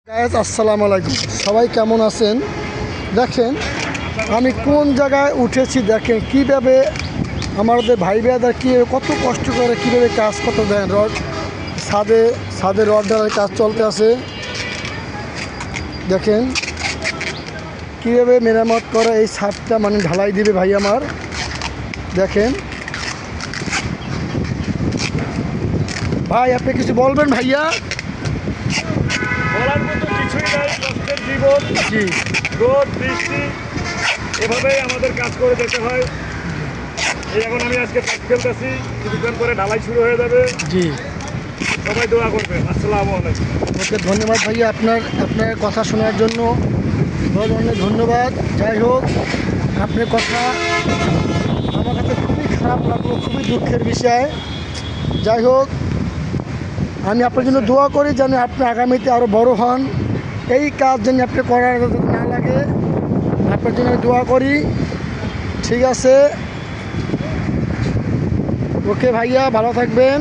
Guys আসসালামু আলাইকুম, সবাই কেমন আছেন? দেখেন আমি কোন জায়গায় উঠেছি, দেখেন কিভাবে আমাদের ভাই ভাইদের কীভাবে কত কষ্ট করে কীভাবে কাজ করতে দেন। রড ছাদে রড ঢালার কাজ চলতে আছে। দেখেন কীভাবে মেরামত করে এই ছাদটা, মানে ঢালাই দিবে ভাই আমার। দেখেন ভাই, আপনি কিছু বলবেন ভাইয়া? বলার মতো কিছুই নাই, কষ্টের জীবন। জি রোদ বৃষ্টি এভাবেই আমাদের কাজ করে যেতে হয়। এই এখন আমি আজকে কাজ খেলতেছি, কিছুক্ষণ পরে ঢালাই শুরু হয়ে যাবে। জি সবাই দোয়া করবেন। আসসালামু আলাইকুম। ওকে, ধন্যবাদ ভাইয়া আপনার কথা শোনার জন্য বহুত অনেক ধন্যবাদ। যাই হোক, আপনার কথা আমার কাছে খুবই খারাপ লাগলো, খুবই দুঃখের বিষয়। যাই হোক, আমি আপনার জন্য দোয়া করি যেন আপনি আগামীতে আরও বড় হন, এই কাজ যেন আপনি করার না লাগে, আপনার জন্য দোয়া করি। ঠিক আছে, ওকে ভাইয়া, ভালো থাকবেন।